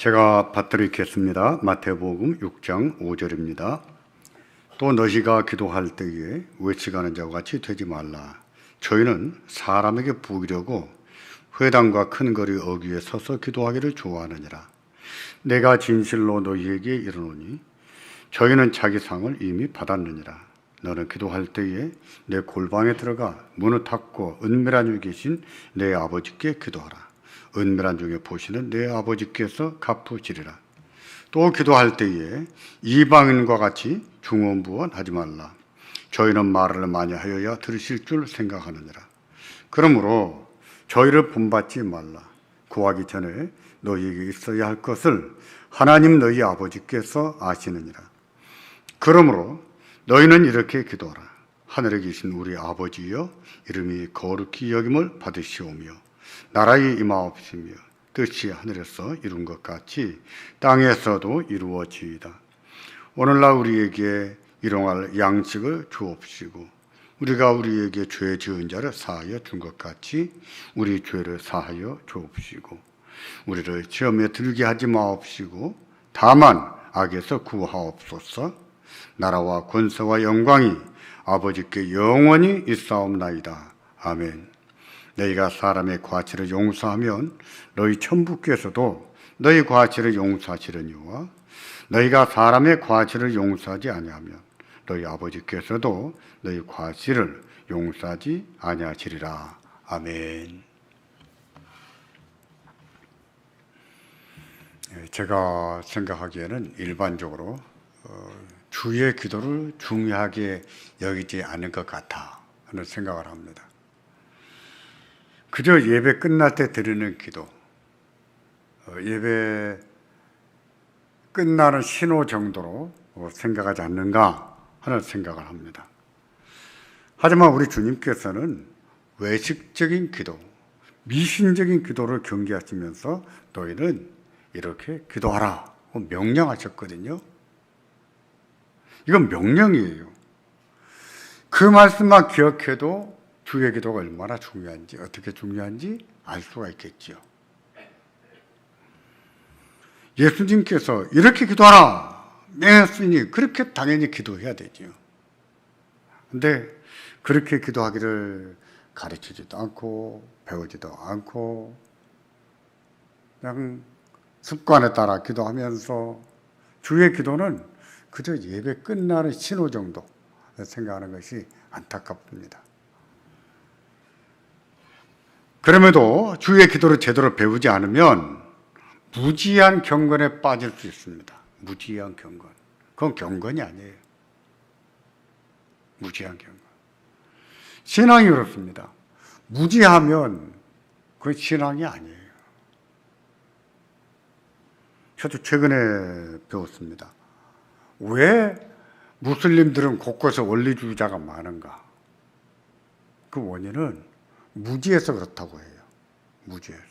제가 받들이겠습니다. 마태복음 6장 5절입니다. 또 너희가 기도할 때에 외치가는 자와 같이 되지 말라. 저희는 사람에게 부기려고 회당과 큰 거리 어귀에 서서 기도하기를 좋아하느니라. 내가 진실로 너희에게 이르노니 저희는 자기 상을 이미 받았느니라. 너는 기도할 때에 내 골방에 들어가 문을 닫고 은밀한 중에 계신 내 아버지께 기도하라. 은밀한 중에 보시는 내 아버지께서 갚으시리라. 또 기도할 때에 이방인과 같이 중언부언하지 말라. 저희는 말을 많이 하여야 들으실 줄 생각하느니라. 그러므로 저희를 본받지 말라. 구하기 전에 너희에게 있어야 할 것을 하나님 너희 아버지께서 아시느니라. 그러므로 너희는 이렇게 기도하라. 하늘에 계신 우리 아버지여, 이름이 거룩히 여김을 받으시오며 나라의 임하옵시며 뜻이 하늘에서 이룬 것 같이 땅에서도 이루어지이다. 오늘날 우리에게 일용할 양식을 주옵시고 우리가 우리에게 죄 지은 자를 사하여 준 것 같이 우리 죄를 사하여 주옵시고 우리를 시험에 들게 하지 마옵시고 다만 악에서 구하옵소서. 나라와 권세와 영광이 아버지께 영원히 있사옵나이다. 아멘. 너희가 사람의 과치를 용서하면 너희 천부께서도 너희 과치를 용서하시려니와 너희가 사람의 과치를 용서하지 아니하면 너희 아버지께서도 너희 과치를 용서하지 아니하시리라. 아멘. 제가 생각하기에는 일반적으로 주의 기도를 중요하게 여기지 않은 것 같아 하는 생각을 합니다. 그저 예배 끝날 때 드리는 기도, 예배 끝나는 신호 정도로 생각하지 않는가 하는 생각을 합니다. 하지만 우리 주님께서는 외식적인 기도, 미신적인 기도를 경계하시면서 너희는 이렇게 기도하라 명령하셨거든요. 이건 명령이에요. 그 말씀만 기억해도 주의 기도가 얼마나 중요한지, 어떻게 중요한지 알 수가 있겠지요. 예수님께서 이렇게 기도하라 명했으니 그렇게 당연히 기도해야 되지요. 근데 그렇게 기도하기를 가르치지도 않고 배우지도 않고 그냥 습관에 따라 기도하면서 주의 기도는 그저 예배 끝나는 신호 정도 생각하는 것이 안타깝습니다. 그럼에도 주의 기도를 제대로 배우지 않으면 무지한 경건에 빠질 수 있습니다. 무지한 경건. 그건 경건이 아니에요. 무지한 경건. 신앙이 그렇습니다. 무지하면 그건 신앙이 아니에요. 저도 최근에 배웠습니다. 왜 무슬림들은 곳곳에 원리주의자가 많은가? 그 원인은 무지해서 그렇다고 해요. 무지해서.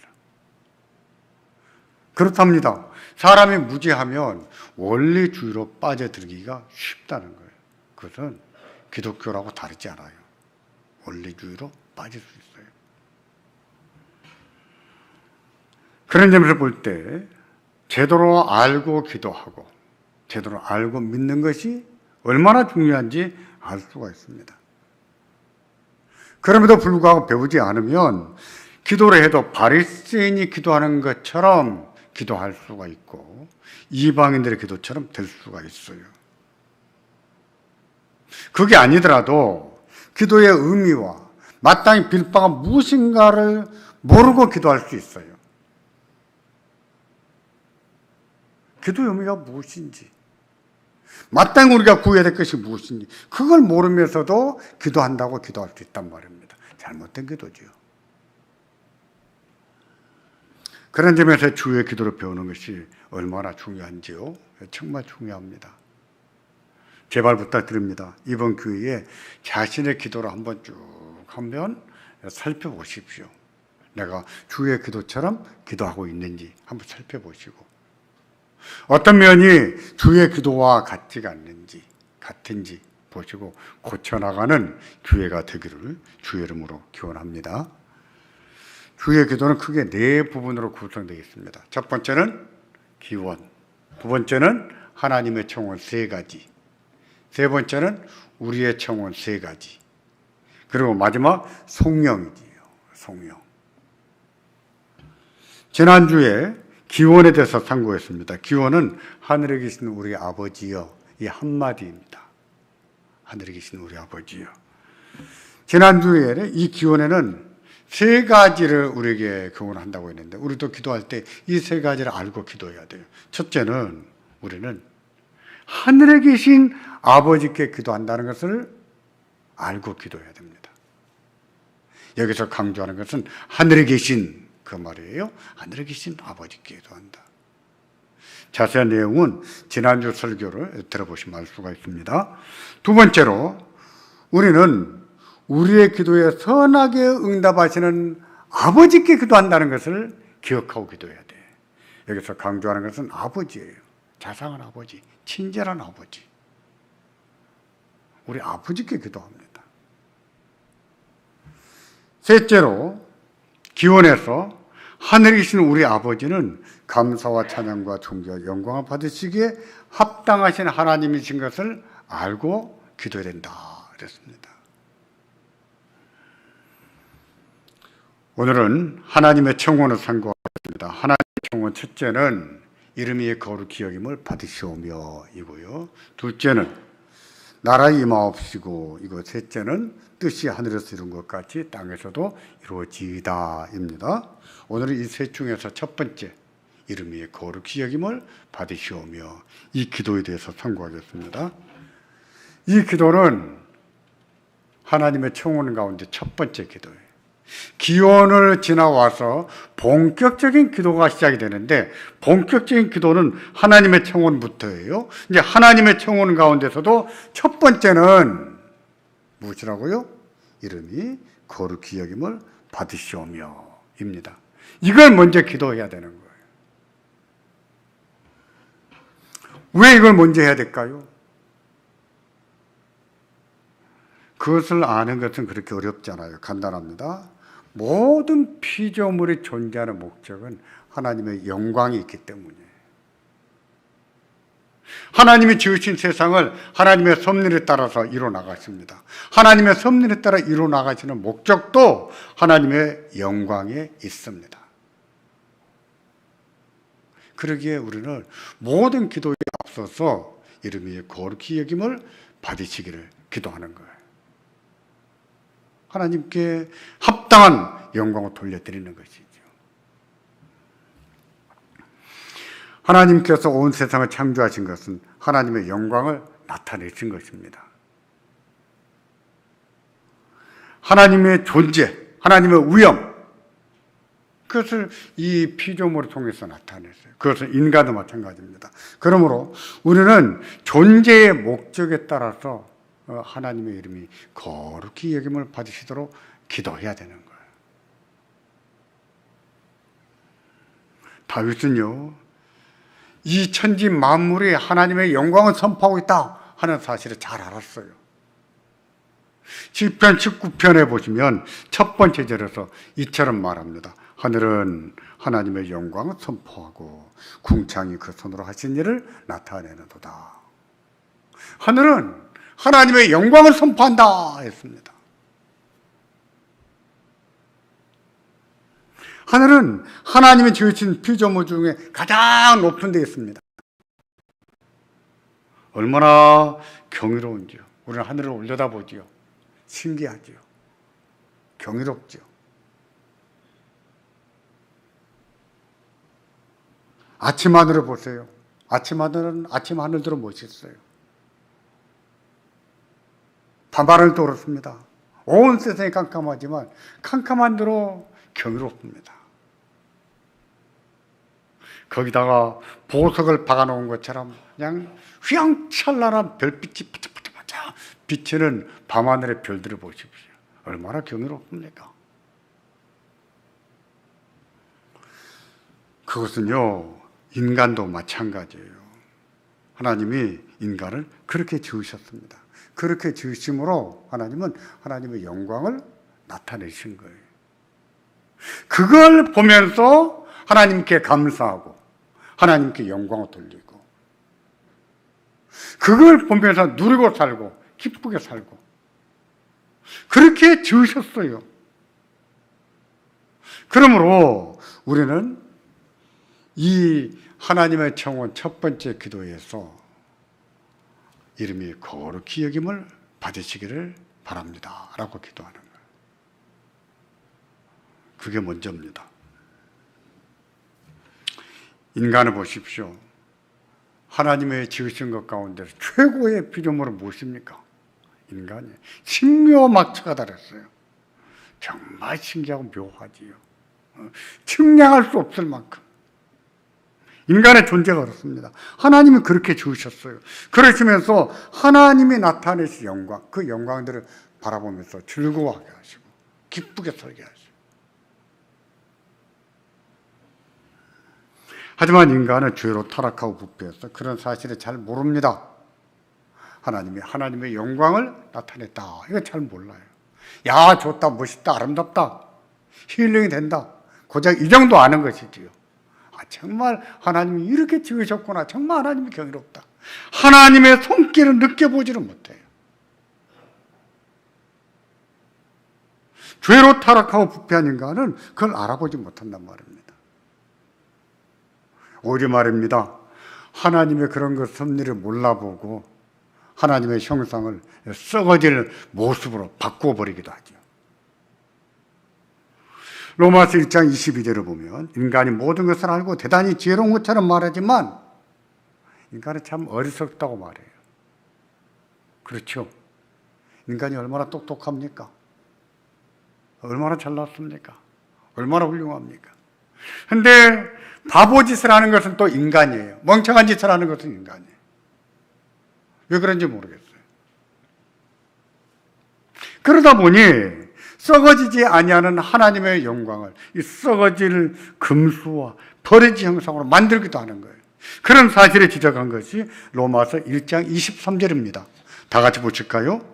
그렇답니다. 사람이 무지하면 원리주의로 빠져들기가 쉽다는 거예요. 그것은 기독교라고 다르지 않아요. 원리주의로 빠질 수 있어요. 그런 점에서 볼 때 제대로 알고 기도하고 제대로 알고 믿는 것이 얼마나 중요한지 알 수가 있습니다. 그럼에도 불구하고 배우지 않으면 기도를 해도 바리새인이 기도하는 것처럼 기도할 수가 있고 이방인들의 기도처럼 될 수가 있어요. 그게 아니더라도 기도의 의미와 마땅히 빌 바가 무엇인가를 모르고 기도할 수 있어요. 기도의 의미가 무엇인지, 마땅히 우리가 구해야 될 것이 무엇인지 그걸 모르면서도 기도한다고 기도할 수 있단 말입니다. 잘못된 기도죠. 그런 점에서 주의 기도를 배우는 것이 얼마나 중요한지요. 정말 중요합니다. 제발 부탁드립니다. 이번 기회에 자신의 기도를 한번 쭉 한번 살펴보십시오. 내가 주의 기도처럼 기도하고 있는지 한번 살펴보시고 어떤 면이 주의 기도와 같지가 않는지 같은지 보시고 고쳐나가는 기회가 되기를 주의 이름으로 기원합니다. 주의 기도는 크게 네 부분으로 구성되어 있습니다. 첫 번째는 기원. 두 번째는 하나님의 청혼 세 가지. 세 번째는 우리의 청혼 세 가지. 그리고 마지막 성령이지요. 성령. 지난주에 기원에 대해서 상고했습니다. 기원은 하늘에 계신 우리 아버지여, 이 한마디입니다. 하늘에 계신 우리 아버지여. 지난주에 이 기원에는 세 가지를 우리에게 교훈한다고 했는데, 우리도 기도할 때 이 세 가지를 알고 기도해야 돼요. 첫째는 우리는 하늘에 계신 아버지께 기도한다는 것을 알고 기도해야 됩니다. 여기서 강조하는 것은 하늘에 계신 그 말이에요. 하늘에 계신 아버지께 기도한다. 자세한 내용은 지난주 설교를 들어보시면 알 수가 있습니다. 두 번째로 우리는 우리의 기도에 선하게 응답하시는 아버지께 기도한다는 것을 기억하고 기도해야 돼. 여기서 강조하는 것은 아버지예요. 자상한 아버지, 친절한 아버지. 우리 아버지께 기도합니다. 셋째로 기원에서 하늘에 계신 우리 아버지는 감사와 찬양과 존귀와 영광을 받으시기에 합당하신 하나님이신 것을 알고 기도해야 된다 그랬습니다. 오늘은 하나님의 청혼을 상고하겠습니다. 하나님의 청혼 첫째는 이름이 거룩히 여김을 받으시오며 이고요. 둘째는 나라 임하옵시고 이거 셋째는 뜻이 하늘에서 이룬 것 같이 땅에서도 이루어지이다입니다. 오늘은 이 셋 중에서 첫 번째 이름이 거룩히 여김을 받으시오며 이 기도에 대해서 상고하겠습니다. 이 기도는 하나님의 청혼 가운데 첫 번째 기도예요. 기원을 지나와서 본격적인 기도가 시작이 되는데 본격적인 기도는 하나님의 청혼부터예요. 이제 하나님의 청혼 가운데서도 첫 번째는 무엇이라고요? 이름이 거룩히 여김을 받으시오며 입니다. 이걸 먼저 기도해야 되는 거예요. 왜 이걸 먼저 해야 될까요? 그것을 아는 것은 그렇게 어렵지 않아요. 간단합니다. 모든 피조물이 존재하는 목적은 하나님의 영광이 있기 때문이에요. 하나님이 지으신 세상을 하나님의 섭리에 따라서 이루어나가십니다. 하나님의 섭리에 따라 이루어나가시는 목적도 하나님의 영광에 있습니다. 그러기에 우리는 모든 기도에 앞서서 이름이 거룩히 여김을 받으시기를 기도하는 거예요. 하나님께 합당한 영광을 돌려드리는 것이죠. 하나님께서 온 세상을 창조하신 것은 하나님의 영광을 나타내신 것입니다. 하나님의 존재, 하나님의 위엄, 그것을 이 피조물을 통해서 나타냈어요. 그것은 인간도 마찬가지입니다. 그러므로 우리는 존재의 목적에 따라서 하나님의 이름이 거룩히 여김을 받으시도록 기도해야 되는 거예요. 다윗은요, 이 천지 만물이 하나님의 영광을 선포하고 있다 하는 사실을 잘 알았어요. 시편 19편에 보시면 첫 번째 절에서 이처럼 말합니다. 하늘은 하나님의 영광을 선포하고 궁창이 그 손으로 하신 일을 나타내는도다. 하늘은 하나님의 영광을 선포한다 했습니다. 하늘은 하나님이 지으신 피조물 중에 가장 높은 데 있습니다. 얼마나 경이로운지요. 우리는 하늘을 올려다보지요. 신기하지요. 경이롭지요. 아침 하늘을 보세요. 아침 하늘은 아침 하늘대로 멋있어요. 밤하늘도 그렇습니다. 온 세상이 깜깜하지만 깜깜한 대로 경이롭습니다. 거기다가 보석을 박아놓은 것처럼 그냥 휘황찬란한 별빛이 반짝반짝 비치는 밤하늘의 별들을 보십시오. 얼마나 경이롭습니까? 그것은요, 인간도 마찬가지예요. 하나님이 인간을 그렇게 지으셨습니다. 그렇게 지으심으로 하나님은 하나님의 영광을 나타내신 거예요. 그걸 보면서 하나님께 감사하고 하나님께 영광을 돌리고 그걸 보면서 누리고 살고 기쁘게 살고 그렇게 지으셨어요. 그러므로 우리는 이 하나님의 청원 첫 번째 기도에서 이름이 거룩히 여김을 받으시기를 바랍니다 라고 기도하는 거예요. 그게 먼저입니다. 인간을 보십시오. 하나님의 지으신 것 가운데 최고의 피조물은 무엇입니까? 인간이 신묘막처가 달했어요. 정말 신기하고 묘하지요. 측량할 수 없을 만큼 인간의 존재가 그렇습니다. 하나님이 그렇게 지으셨어요. 그러시면서 하나님이 나타내신 영광, 그 영광들을 바라보면서 즐거워하게 하시고 기쁘게 살게 하시고. 하지만 인간은 죄로 타락하고 부패해서 그런 사실을 잘 모릅니다. 하나님이 하나님의 영광을 나타냈다. 이거 잘 몰라요. 야, 좋다, 멋있다, 아름답다, 힐링이 된다. 고작 이 정도 아는 것이지요. 정말 하나님이 이렇게 지으셨구나. 정말 하나님이 경이롭다. 하나님의 손길을 느껴보지를 못해요. 죄로 타락하고 부패한 인간은 그걸 알아보지 못한단 말입니다. 오히려 말입니다. 하나님의 그런 것 섭리를 몰라보고 하나님의 형상을 썩어질 모습으로 바꾸어버리기도 하죠. 로마서 1장 22절을 보면 인간이 모든 것을 알고 대단히 지혜로운 것처럼 말하지만 인간은 참 어리석다고 말해요. 그렇죠? 인간이 얼마나 똑똑합니까? 얼마나 잘났습니까? 얼마나 훌륭합니까? 근데 바보짓을 하는 것은 또 인간이에요. 멍청한 짓을 하는 것은 인간이에요. 왜 그런지 모르겠어요. 그러다 보니 썩어지지 아니하는 하나님의 영광을 이 썩어질 금수와 버려지 형상으로 만들기도 하는 거예요. 그런 사실을 지적한 것이 로마서 1장 23절입니다. 다 같이 보실까요?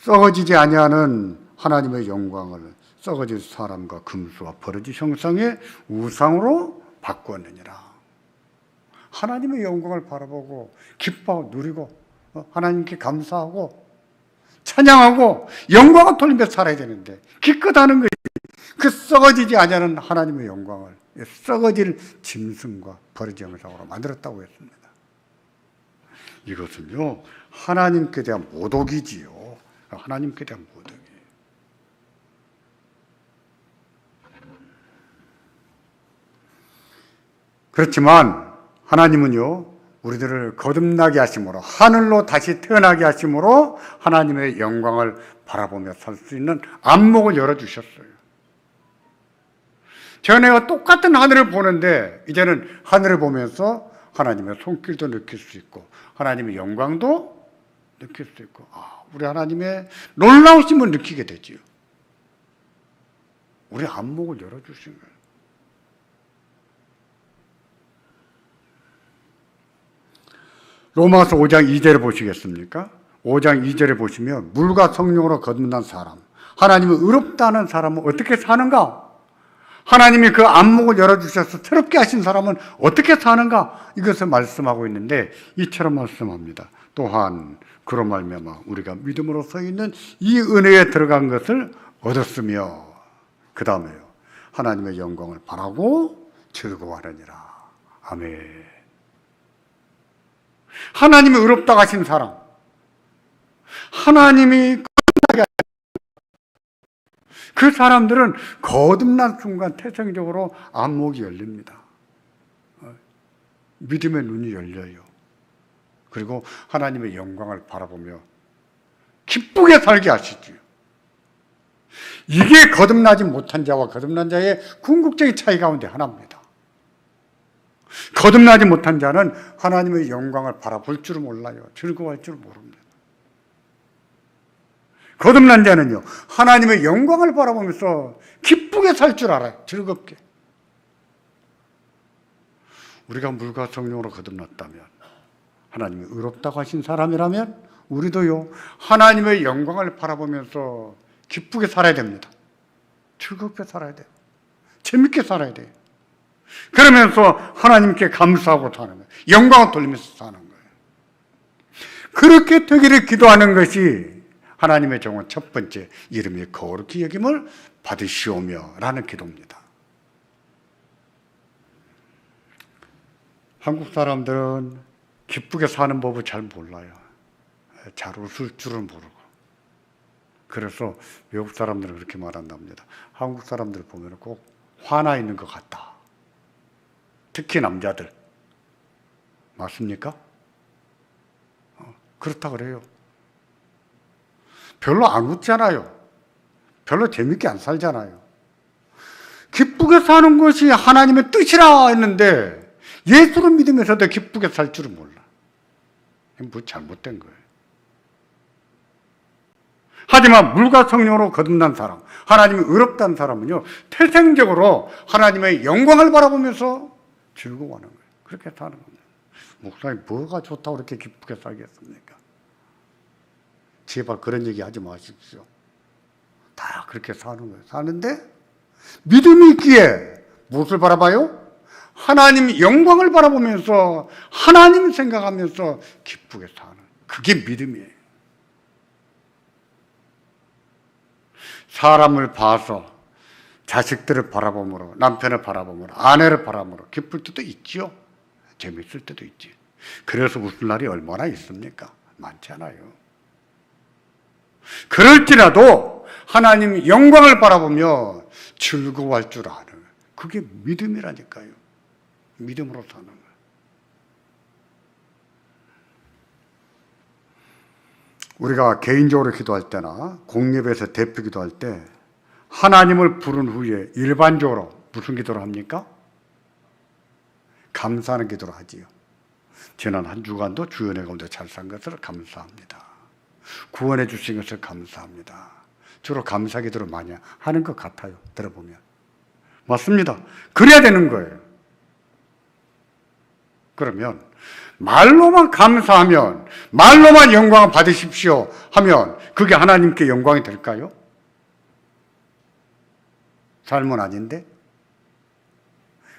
썩어지지 아니하는 하나님의 영광을 썩어질 사람과 금수와 버려지 형상의 우상으로 바꾸었느니라. 하나님의 영광을 바라보고 기뻐하고 누리고 하나님께 감사하고 찬양하고 영광을 돌리며 살아야 되는데 기껏하는 것이 그 썩어지지 아니하는 하나님의 영광을 썩어질 짐승과 버려지 형상으로 만들었다고 했습니다. 이것은요 하나님께 대한 모독이지요. 하나님께 대한 모독이에요. 그렇지만 하나님은요 우리들을 거듭나게 하심으로 하늘로 다시 태어나게 하심으로 하나님의 영광을 바라보며 살 수 있는 안목을 열어주셨어요. 전에와 똑같은 하늘을 보는데 이제는 하늘을 보면서 하나님의 손길도 느낄 수 있고 하나님의 영광도 느낄 수 있고 우리 하나님의 놀라우심을 느끼게 되지요. 우리 안목을 열어주신 거예요. 로마서 5장 2절을 보시겠습니까? 5장 2절에 보시면 물과 성령으로 거듭난 사람, 하나님이 의롭다는 사람은 어떻게 사는가? 하나님이 그 안목을 열어주셔서 새롭게 하신 사람은 어떻게 사는가? 이것을 말씀하고 있는데 이처럼 말씀합니다. 또한 그로 말미암아 우리가 믿음으로 서 있는 이 은혜에 들어간 것을 얻었으며 그 다음에요 하나님의 영광을 바라고 즐거워하느니라. 아멘. 하나님이 의롭다고 하신 사람, 하나님이 그 사람들은 거듭난 순간 태생적으로 안목이 열립니다. 믿음의 눈이 열려요. 그리고 하나님의 영광을 바라보며 기쁘게 살게 하시지요. 이게 거듭나지 못한 자와 거듭난 자의 궁극적인 차이 가운데 하나입니다. 거듭나지 못한 자는 하나님의 영광을 바라볼 줄 몰라요. 즐거워할 줄 모릅니다. 거듭난 자는요 하나님의 영광을 바라보면서 기쁘게 살 줄 알아요. 즐겁게. 우리가 물과 성령으로 거듭났다면 하나님이 의롭다고 하신 사람이라면 우리도요 하나님의 영광을 바라보면서 기쁘게 살아야 됩니다. 즐겁게 살아야 돼요. 재밌게 살아야 돼요. 그러면서 하나님께 감사하고 사는 거예요. 영광을 돌리면서 사는 거예요. 그렇게 되기를 기도하는 것이 하나님의 종은 첫 번째 이름이 거룩히 여김을 받으시오며 라는 기도입니다. 한국 사람들은 기쁘게 사는 법을 잘 몰라요. 잘 웃을 줄은 모르고. 그래서 외국 사람들은 그렇게 말한답니다. 한국 사람들 보면 꼭 화나 있는 것 같다. 특히 남자들. 맞습니까? 그렇다 그래요. 별로 안 웃잖아요. 별로 재밌게 안 살잖아요. 기쁘게 사는 것이 하나님의 뜻이라 했는데 예수를 믿으면서도 기쁘게 살 줄은 몰라. 뭐 잘못된 거예요. 하지만 물과 성령으로 거듭난 사람, 하나님이 의롭다는 사람은요, 태생적으로 하나님의 영광을 바라보면서 즐거워하는 거예요. 그렇게 사는 겁니다. 목사님, 뭐가 좋다고 그렇게 기쁘게 살겠습니까? 제발 그런 얘기 하지 마십시오. 다 그렇게 사는 거예요. 사는데 믿음이 있기에 무엇을 바라봐요? 하나님 영광을 바라보면서 하나님 생각하면서 기쁘게 사는, 그게 믿음이에요. 사람을 봐서 자식들을 바라보므로, 남편을 바라보므로, 아내를 바라보므로 기쁠 때도 있지요. 재밌을 때도 있지. 그래서 웃을 날이 얼마나 있습니까? 많지 않아요. 그럴지라도 하나님 영광을 바라보며 즐거워할 줄 아는, 그게 믿음이라니까요. 믿음으로 사는 거예요. 우리가 개인적으로 기도할 때나 공예배에서 대표 기도할 때 하나님을 부른 후에 일반적으로 무슨 기도를 합니까? 감사하는 기도를 하지요. 지난 한 주간도 주연의 가운데 잘 산 것을 감사합니다. 구원해 주신 것을 감사합니다. 주로 감사 기도를 많이 하는 것 같아요. 들어보면. 맞습니다. 그래야 되는 거예요. 그러면 말로만 감사하면, 말로만 영광을 받으십시오 하면 그게 하나님께 영광이 될까요? 삶은 아닌데?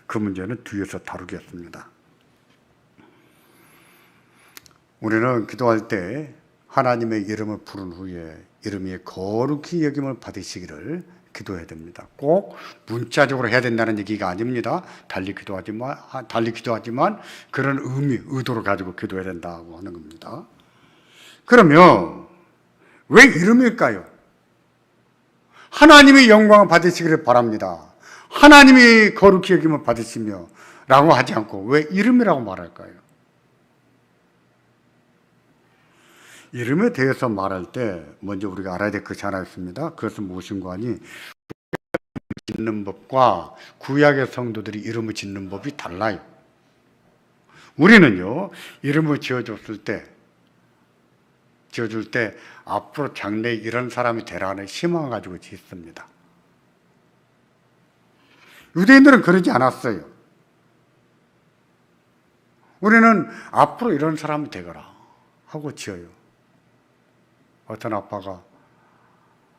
그 문제는 뒤에서 다루겠습니다. 우리는 기도할 때 하나님의 이름을 부른 후에 이름이 거룩히 여김을 받으시기를 기도해야 됩니다. 꼭 문자적으로 해야 된다는 얘기가 아닙니다. 달리 기도하지만 그런 의미, 의도를 가지고 기도해야 된다고 하는 겁니다. 그러면 왜 이름일까요? 하나님의 영광을 받으시기를 바랍니다. 하나님이 거룩히 여김을 받으시며 라고 하지 않고 왜 이름이라고 말할까요? 이름에 대해서 말할 때 먼저 우리가 알아야 될 것이 하나 있습니다. 그것은 무엇인가 하니 짓는 법과 구약의 성도들이 이름을 짓는 법이 달라요. 우리는요, 이름을 지어줄 때 앞으로 장래에 이런 사람이 되라는 희망을 가지고 짓습니다. 유대인들은 그러지 않았어요. 우리는 앞으로 이런 사람이 되거라 하고 지어요. 어떤 아빠가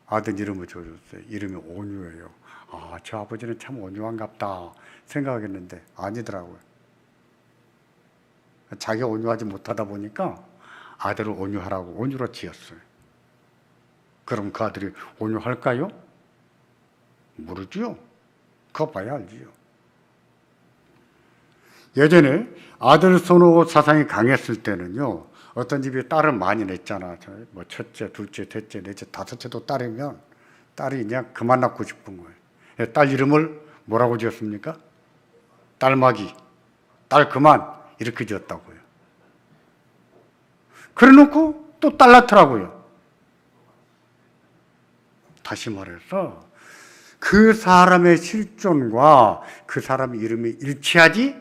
아들 이름을 지어줬어요. 이름이 온유예요. 아, 저 아버지는 참 온유한갑다 생각하겠는데 아니더라고요. 자기가 온유하지 못하다 보니까 아들을 온유하라고 온유로 지었어요. 그럼 그 아들이 온유할까요? 모르지요. 그거 봐야 알지요. 예전에 아들 선호 사상이 강했을 때는요, 어떤 집이 딸을 많이 냈잖아. 뭐 첫째, 둘째, 셋째, 넷째, 다섯째도 딸이면 딸이 그냥 그만 낳고 싶은 거예요. 딸 이름을 뭐라고 지었습니까? 딸마기, 딸 그만 이렇게 지었다고요. 그래 놓고 또 딸 낳더라고요. 다시 말해서 그 사람의 실존과 그 사람의 이름이 일치하지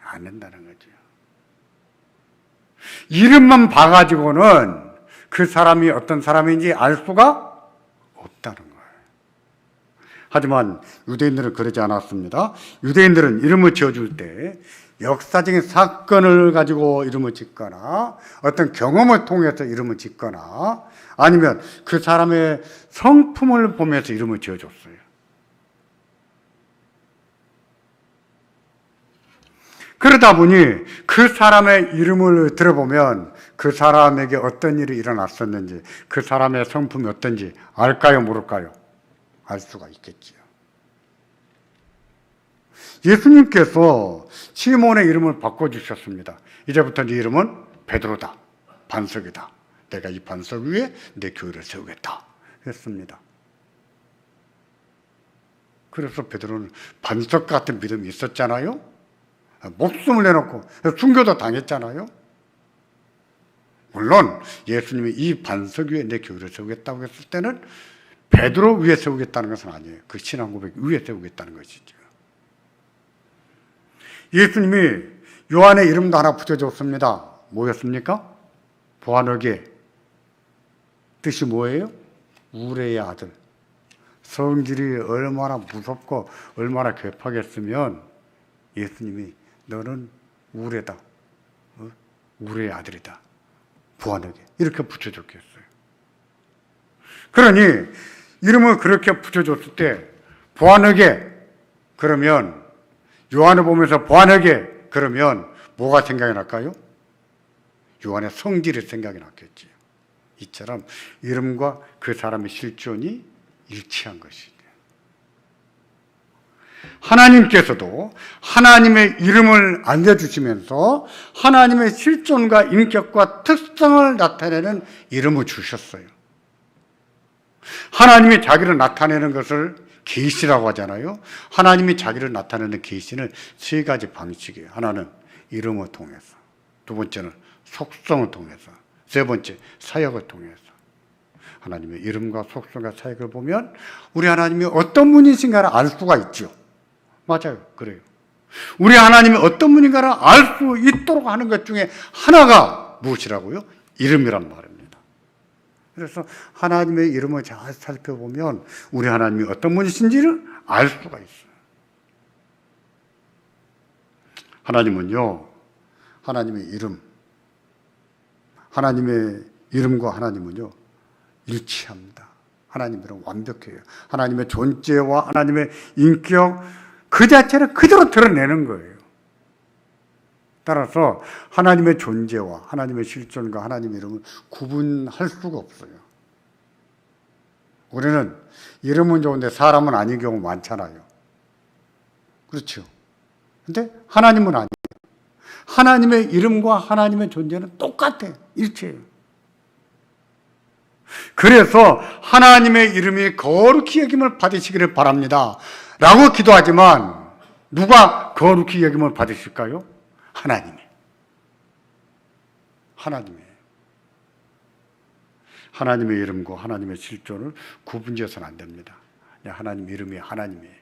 않는다는 거죠. 이름만 봐가지고는 그 사람이 어떤 사람인지 알 수가 없다는 거예요. 하지만 유대인들은 그러지 않았습니다. 유대인들은 이름을 지어줄 때 역사적인 사건을 가지고 이름을 짓거나 어떤 경험을 통해서 이름을 짓거나 아니면 그 사람의 성품을 보면서 이름을 지어줬어요. 그러다 보니 그 사람의 이름을 들어보면 그 사람에게 어떤 일이 일어났었는지, 그 사람의 성품이 어떤지 알까요, 모를까요? 알 수가 있겠지요. 예수님께서 시몬의 이름을 바꿔주셨습니다. 이제부터 네 이름은 베드로다, 반석이다. 내가 이 반석 위에 내 교회를 세우겠다 했습니다. 그래서 베드로는 반석 같은 믿음이 있었잖아요. 목숨을 내놓고 순교도 당했잖아요. 물론 예수님이 이 반석 위에 내 교회를 세우겠다고 했을 때는 베드로 위에 세우겠다는 것은 아니에요. 그 신앙 고백 위에 세우겠다는 것이죠. 예수님이 요한의 이름도 하나 붙여줬습니다. 뭐였습니까? 보아너게. 뜻이 뭐예요? 우레의 아들. 성질이 얼마나 무섭고 얼마나 괴팍했으면 예수님이 너는 우레다. 우레의 아들이다. 보아너게. 이렇게 붙여줬겠어요. 그러니 이름을 그렇게 붙여줬을 때 보아너게 그러면 요한을 보면서 보아너게 그러면 뭐가 생각이 날까요? 요한의 성질이 생각이 났겠지요. 이처럼 이름과 그 사람의 실존이 일치한 것이죠. 하나님께서도 하나님의 이름을 알려주시면서 하나님의 실존과 인격과 특성을 나타내는 이름을 주셨어요. 하나님이 자기를 나타내는 것을 계시라고 하잖아요. 하나님이 자기를 나타내는 계시는 세 가지 방식이에요. 하나는 이름을 통해서, 두 번째는 속성을 통해서, 세 번째 사역을 통해서. 하나님의 이름과 속성과 사역을 보면 우리 하나님이 어떤 분이신가를 알 수가 있죠. 맞아요. 그래요. 우리 하나님이 어떤 분인가를 알 수 있도록 하는 것 중에 하나가 무엇이라고요? 이름이란 말입니다. 그래서 하나님의 이름을 잘 살펴보면 우리 하나님이 어떤 분이신지를 알 수가 있어요. 하나님은요, 하나님의 이름, 하나님의 이름과 하나님은요, 일치합니다. 하나님 이름 완벽해요. 하나님의 존재와 하나님의 인격 그 자체를 그대로 드러내는 거예요. 따라서 하나님의 존재와 하나님의 실존과 하나님의 이름을 구분할 수가 없어요. 우리는 이름은 좋은데 사람은 아닌 경우 많잖아요. 그렇죠. 근데 하나님은 아니에요. 하나님의 이름과 하나님의 존재는 똑같아요. 일체예요. 그래서 하나님의 이름이 거룩히 여김을 받으시기를 바랍니다 라고 기도하지만 누가 거룩히 여김을 받으실까요? 하나님이. 하나님의 이름과 하나님의 실존을 구분지어서는 안 됩니다. 하나님 이름이 하나님이에요.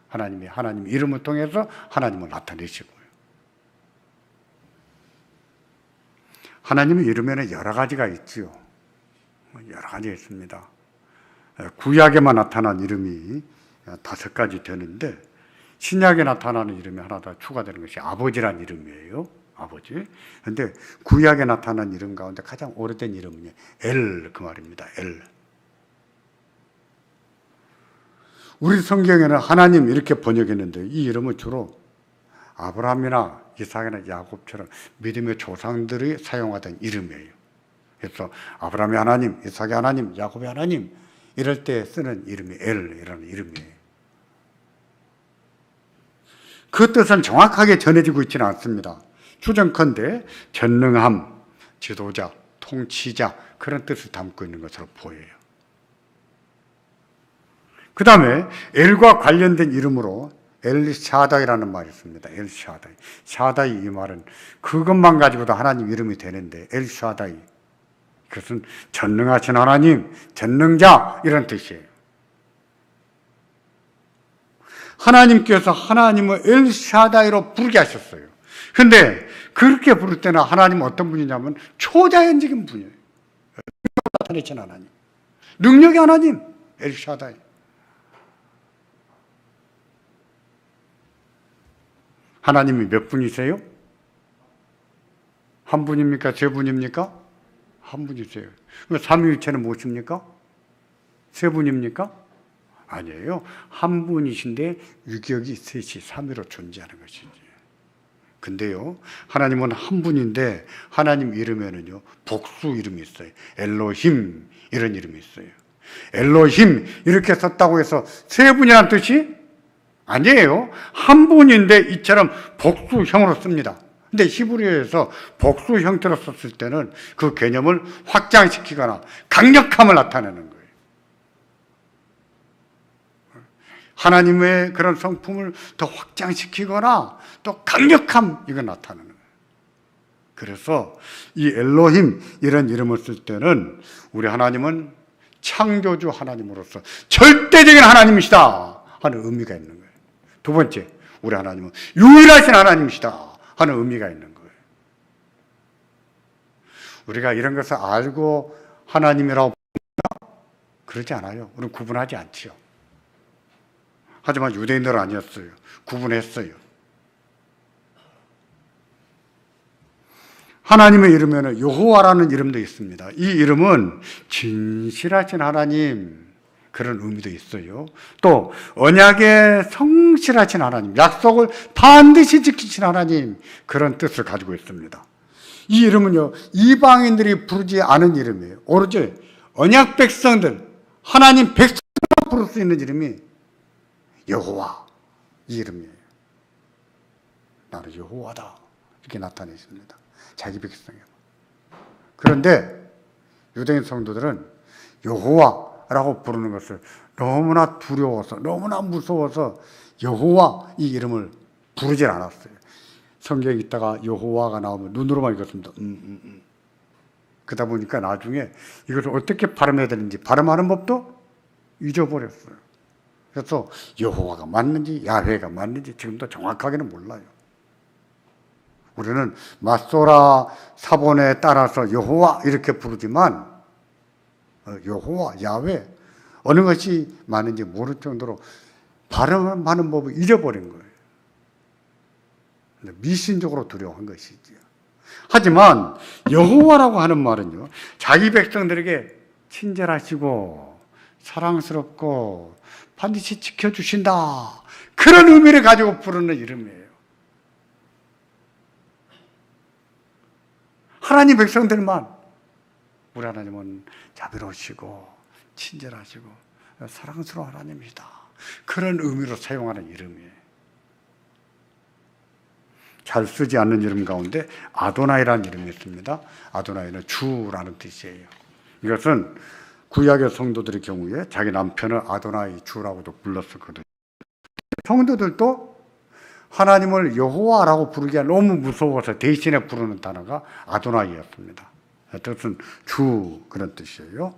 하나님이 하나님 이름을 통해서 하나님을 나타내시고요. 하나님의 이름에는 여러 가지가 있지요. 여러 가지 있습니다. 구약에만 나타난 이름이 5가지 되는데 신약에 나타나는 이름이 하나 더 추가되는 것이 아버지란 이름이에요. 아버지. 그런데 구약에 나타난 이름 가운데 가장 오래된 이름은 엘, 그 말입니다. 엘. 우리 성경에는 하나님 이렇게 번역했는데 이 이름은 주로 아브라함이나 이삭이나 야곱처럼 믿음의 조상들이 사용하던 이름이에요. 그래서 아브라함의 하나님, 이삭의 하나님, 야곱의 하나님 이럴 때 쓰는 이름이 엘이라는 이름이에요. 그 뜻은 정확하게 전해지고 있지는 않습니다. 추정컨대 전능함, 지도자, 통치자 그런 뜻을 담고 있는 것으로 보여요. 그 다음에 엘과 관련된 이름으로 엘샤다이라는 말이 있습니다. 엘샤다이. 샤다이 이 말은 그것만 가지고도 하나님 이름이 되는데 엘샤다이. 그것은 전능하신 하나님, 전능자 이런 뜻이에요. 하나님께서 하나님을 엘샤다이로 부르게 하셨어요. 그런데 그렇게 부를 때는 하나님은 어떤 분이냐면 초자연적인 분이에요. 나타내신 하나님. 능력의 하나님, 엘샤다이. 하나님이 몇 분이세요? 한 분입니까? 세 분입니까? 한 분이세요. 삼위일체는 무엇입니까? 세 분입니까? 아니에요. 한 분이신데 유격이 셋이 삼위로 존재하는 것이지. 근데요, 하나님은 한 분인데 하나님 이름에는요 복수 이름이 있어요. 엘로힘 이런 이름이 있어요. 엘로힘 이렇게 썼다고 해서 세 분이라는 뜻이 아니에요. 한 분인데 이처럼 복수형으로 씁니다. 근데 히브리어에서 복수 형태로 썼을 때는 그 개념을 확장시키거나 강력함을 나타내는 거예요. 하나님의 그런 성품을 더 확장시키거나 또 강력함 이거 나타내는 거예요. 그래서 이 엘로힘 이런 이름을 쓸 때는 우리 하나님은 창조주 하나님으로서 절대적인 하나님이시다 하는 의미가 있는 거예요. 두 번째, 우리 하나님은 유일하신 하나님이시다 하는 의미가 있는 거예요. 우리가 이런 것을 알고 하나님이라고 그러지 않아요. 우리는 구분하지 않지요. 하지만 유대인들은 아니었어요. 구분했어요. 하나님의 이름에는 여호와라는 이름도 있습니다. 이 이름은 진실하신 하나님 그런 의미도 있어요. 또 언약에 성실하신 하나님, 약속을 반드시 지키신 하나님 그런 뜻을 가지고 있습니다. 이 이름은요 이방인들이 부르지 않은 이름이에요. 오로지 언약 백성들, 하나님 백성만 부를 수 있는 이름이 여호와 이 이름이에요. 나는 여호와다 이렇게 나타내십니다. 자기 백성이요. 그런데 유대인 성도들은 여호와라고 부르는 것을 너무나 두려워서 너무나 무서워서 여호와 이 이름을 부르질 않았어요. 성경에 있다가 여호와가 나오면 눈으로만 읽었습니다. 그러다 보니까 나중에 이것을 어떻게 발음해야 되는지 발음하는 법도 잊어버렸어요. 그래서 여호와가 맞는지 야훼가 맞는지 지금도 정확하게는 몰라요. 우리는 마소라 사본에 따라서 여호와 이렇게 부르지만 여호와, 야훼 어느 것이 맞는지 모를 정도로 발음하는 법을 잊어버린 거예요. 미신적으로 두려워한 것이지요. 하지만 여호와라고 하는 말은요 자기 백성들에게 친절하시고 사랑스럽고 반드시 지켜주신다 그런 의미를 가지고 부르는 이름이에요. 하나님 백성들만 우리 하나님은 자비로우시고 친절하시고 사랑스러운 하나님이다 그런 의미로 사용하는 이름이에요. 잘 쓰지 않는 이름 가운데 아도나이라는 이름이 있습니다. 아도나이는 주라는 뜻이에요. 이것은 구약의 성도들의 경우에 자기 남편을 아도나이 주라고도 불렀었거든요. 성도들도 하나님을 여호와라고 부르기가 너무 무서워서 대신에 부르는 단어가 아도나이였습니다. 뜻은 주 그런 뜻이에요.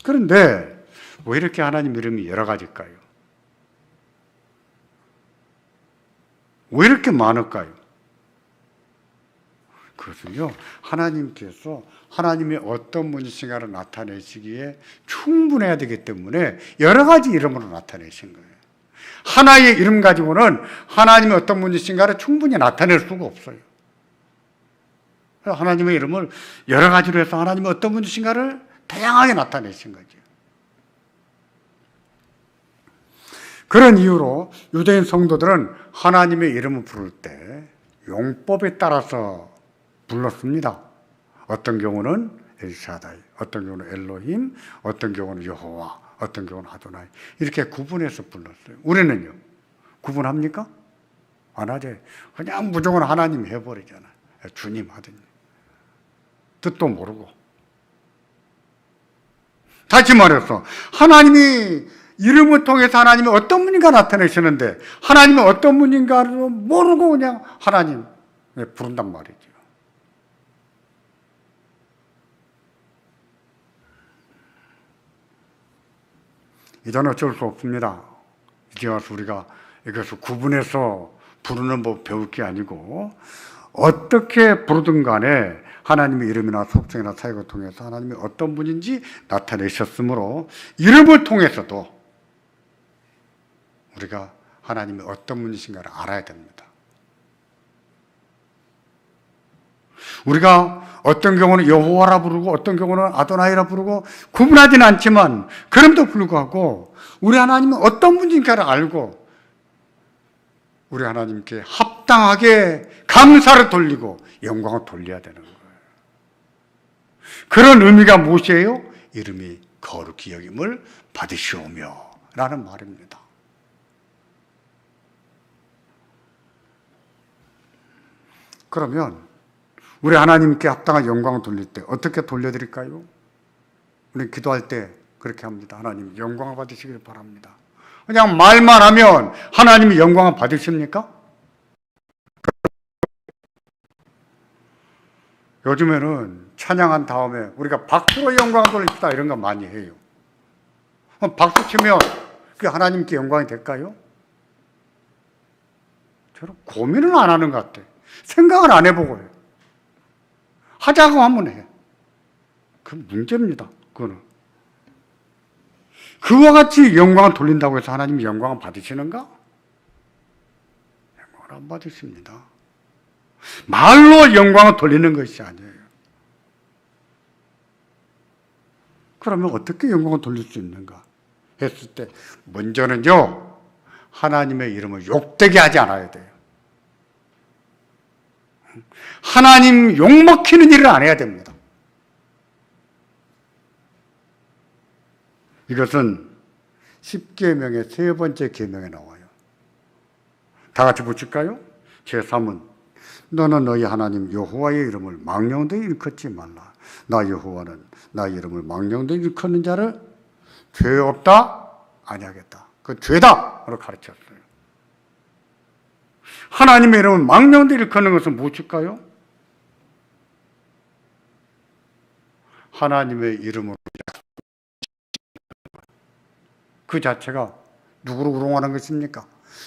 그런데 왜 이렇게 하나님 이름이 여러 가지일까요? 왜 이렇게 많을까요? 그것은요 하나님께서 하나님의 어떤 분이신가를 나타내시기에 충분해야 되기 때문에 여러 가지 이름으로 나타내신 거예요. 하나의 이름 가지고는 하나님의 어떤 분이신가를 충분히 나타낼 수가 없어요. 하나님의 이름을 여러 가지로 해서 하나님의 어떤 분이신가를 다양하게 나타내신 거죠. 그런 이유로 유대인 성도들은 하나님의 이름을 부를 때 용법에 따라서 불렀습니다. 어떤 경우는 엘샤다이, 어떤 경우는 엘로힘, 어떤 경우는 여호와, 어떤 경우는 아도나이 이렇게 구분해서 불렀어요. 우리는요 구분합니까? 안 하죠. 그냥 무조건 하나님 해버리잖아요. 주님 하더니 뜻도 모르고. 다시 말해서 하나님이 이름을 통해서 하나님이 어떤 분인가 나타내시는데 하나님이 어떤 분인가를 모르고 그냥 하나님 부른단 말이죠. 이제는 어쩔 수 없습니다. 이제 와서 우리가 이것을 구분해서 부르는 법 배울 게 아니고 어떻게 부르든 간에 하나님의 이름이나 속성이나 사역을 통해서 하나님이 어떤 분인지 나타내셨으므로 이름을 통해서도 우리가 하나님이 어떤 분이신가를 알아야 됩니다. 우리가 어떤 경우는 여호와라 부르고 어떤 경우는 아도나이라 부르고 구분하지는 않지만 그럼에도 불구하고 우리 하나님은 어떤 분인가를 알고 우리 하나님께 합당하게 감사를 돌리고 영광을 돌려야 되는 거예요. 그런 의미가 무엇이에요? 이름이 거룩히 여김을 받으시오며 라는 말입니다. 그러면 우리 하나님께 합당한 영광을 돌릴 때 어떻게 돌려드릴까요? 우리 기도할 때 그렇게 합니다. 하나님 영광을 받으시길 바랍니다. 그냥 말만 하면 하나님이 영광을 받으십니까? 요즘에는 찬양한 다음에 우리가 박수로 영광을 돌립시다 이런 거 많이 해요. 박수 치면 그게 하나님께 영광이 될까요? 저는 고민은 안 하는 것 같아요. 생각을 안 해보고 해요. 하자고 하면 해. 그 문제입니다. 그거는. 그와 같이 영광을 돌린다고 해서 하나님이 영광을 받으시는가? 영광을 안 받으십니다. 말로 영광을 돌리는 것이 아니에요. 그러면 어떻게 영광을 돌릴 수 있는가 했을 때 먼저는요, 하나님의 이름을 욕되게 하지 않아야 돼요. 하나님 욕먹히는 일을 안 해야 됩니다. 이것은 10계명의 세 번째 계명에 나와요. 다 같이 붙일까요? 제3은 너는 너희 하나님 여호와의 이름을 망령되이 일컫지 말라. 나 여호와는 나의 이름을 망령되이 일컫는 자를 죄 없다 아니하겠다. 그 죄다 라고 가르쳤어요. 하나님의 이름을 망령되이 일컫는 것은 무엇일까요? 하나님의 이름으로 그 자체가 누구를 우롱하는 것입니까?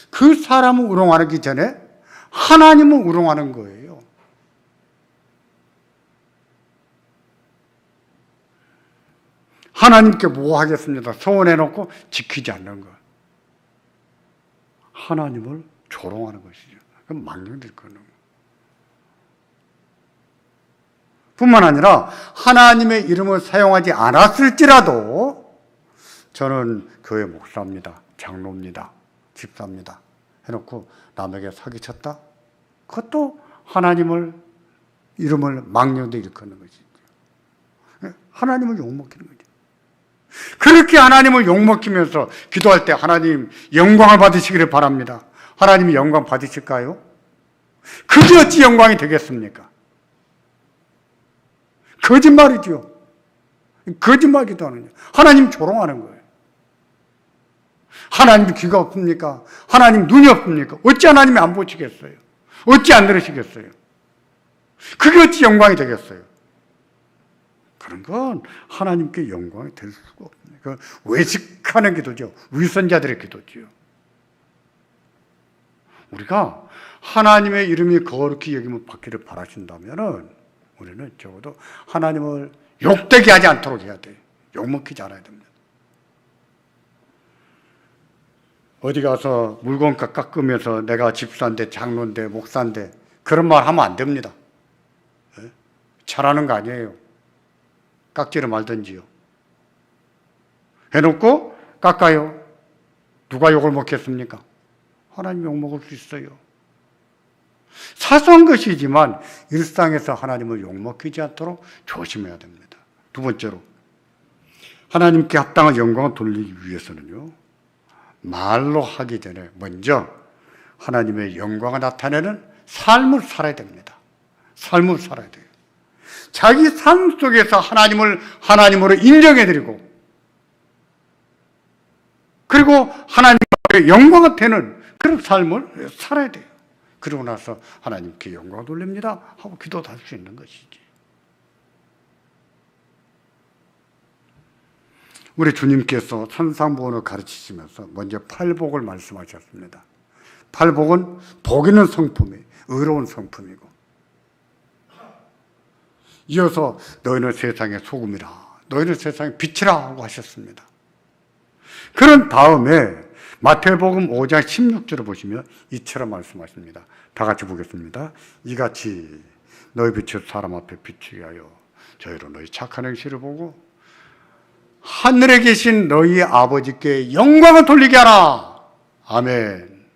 그 사람을 우롱하기 전에 하나님을 우롱하는 거예요. 하나님께 뭐 하겠습니다. 소원해놓고 지키지 않는 것. 하나님을 조롱하는 것이죠. 그럼 망령될 거는. 뿐만 아니라 하나님의 이름을 사용하지 않았을지라도 저는 교회 목사입니다. 장로입니다. 집사입니다. 해놓고 남에게 사기쳤다? 그것도 하나님을 이름을 망령되이 일컫는 것이죠. 하나님을 욕먹히는 거죠. 그렇게 하나님을 욕먹히면서 기도할 때 하나님 영광을 받으시기를 바랍니다. 하나님이 영광 받으실까요? 그게 어찌 영광이 되겠습니까? 거짓말이죠. 거짓말 기도하는 거예요. 하나님 조롱하는 거예요. 하나님도 귀가 없습니까? 하나님 눈이 없습니까? 어찌 하나님이 안 보시겠어요? 어찌 안 들으시겠어요? 그게 어찌 영광이 되겠어요? 그런 건 하나님께 영광이 될 수가 없습니다. 그 외식하는 기도죠. 위선자들의 기도죠. 우리가 하나님의 이름이 거룩히 여김을 받기를 바라신다면 우리는 적어도 하나님을 욕되게 하지 않도록 해야 돼요. 욕먹히지 않아야 됩니다. 어디 가서 물건값 깎으면서 내가 집사인데 장로인데 목사인데 그런 말 하면 안 됩니다. 잘하는 거 아니에요. 깎지를 말든지요. 해놓고 깎아요. 누가 욕을 먹겠습니까? 하나님 욕 먹을 수 있어요. 사소한 것이지만 일상에서 하나님을 욕 먹히지 않도록 조심해야 됩니다. 두 번째로 하나님께 합당한 영광을 돌리기 위해서는요, 말로 하기 전에 먼저 하나님의 영광을 나타내는 삶을 살아야 됩니다. 삶을 살아야 돼요. 자기 삶 속에서 하나님을 하나님으로 인정해드리고, 그리고 하나님의 영광을 되는 그런 삶을 살아야 돼요. 그러고 나서 하나님께 영광을 돌립니다 하고 기도도 할 수 있는 것이지. 우리 주님께서 산상보훈을 가르치시면서 먼저 팔복을 말씀하셨습니다. 팔복은 복 있는 성품이 의로운 성품이고, 이어서 너희는 세상의 소금이라, 너희는 세상의 빛이라 하고 하셨습니다. 그런 다음에 마태복음 5장 16절을 보시면 이처럼 말씀하십니다. 다 같이 보겠습니다. 이같이 너희 빛을 사람 앞에 비추게 하여 저희로 너희 착한 행실을 보고 하늘에 계신 너희 아버지께 영광을 돌리게 하라. 아멘.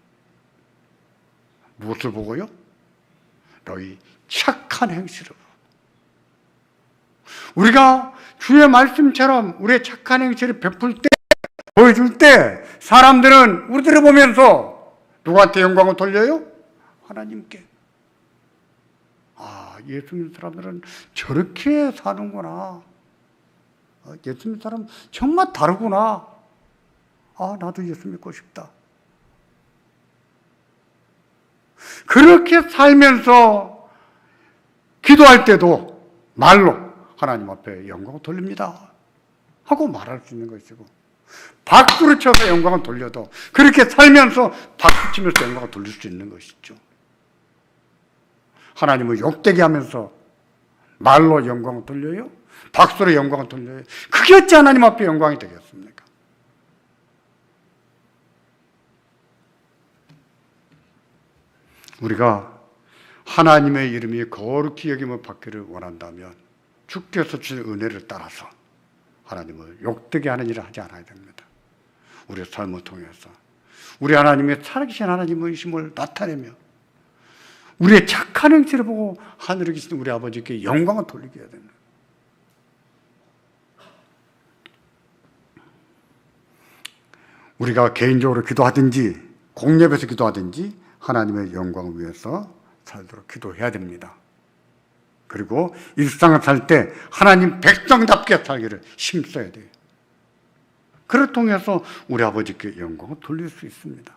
무엇을 보고요? 너희 착한 행실을 보고. 우리가 주의 말씀처럼 우리의 착한 행실을 베풀 때, 보여줄 때 사람들은 우리들을 보면서 누구한테 영광을 돌려요? 하나님께. 아, 예수 믿는 사람들은 저렇게 사는구나. 예수 믿는 사람 정말 다르구나. 아, 나도 예수 믿고 싶다. 그렇게 살면서 기도할 때도 말로 하나님 앞에 영광을 돌립니다 하고 말할 수 있는 것이고, 박수를 쳐서 영광을 돌려도 그렇게 살면서 박수 치면서 영광을 돌릴 수 있는 것이죠. 하나님을 욕되게 하면서 말로 영광을 돌려요? 박수로 영광을 돌려요? 그게 어찌 하나님 앞에 영광이 되겠습니까? 우리가 하나님의 이름이 거룩히 여김을 받기를 원한다면 주께서 주신 은혜를 따라서 하나님을 욕되게 하는 일을 하지 않아야 됩니다. 우리의 삶을 통해서 우리 하나님의 살아계신 하나님의 힘을 나타내며 우리의 착한 행실을 보고 하늘에 계신 우리 아버지께 영광을 돌리게 해야 됩니다. 우리가 개인적으로 기도하든지 공예배에서 기도하든지 하나님의 영광을 위해서 살도록 기도해야 됩니다. 그리고 일상을 살 때 하나님 백성답게 살기를 힘써야 돼요. 그를 통해서 우리 아버지께 영광을 돌릴 수 있습니다.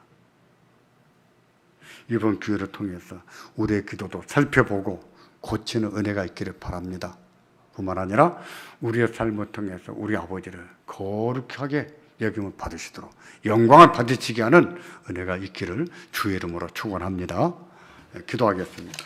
이번 기회를 통해서 우리의 기도도 살펴보고 고치는 은혜가 있기를 바랍니다. 뿐만 아니라 우리의 삶을 통해서 우리 아버지를 거룩하게 여김을 받으시도록 영광을 받으시게 하는 은혜가 있기를 주의 이름으로 축원합니다. 기도하겠습니다.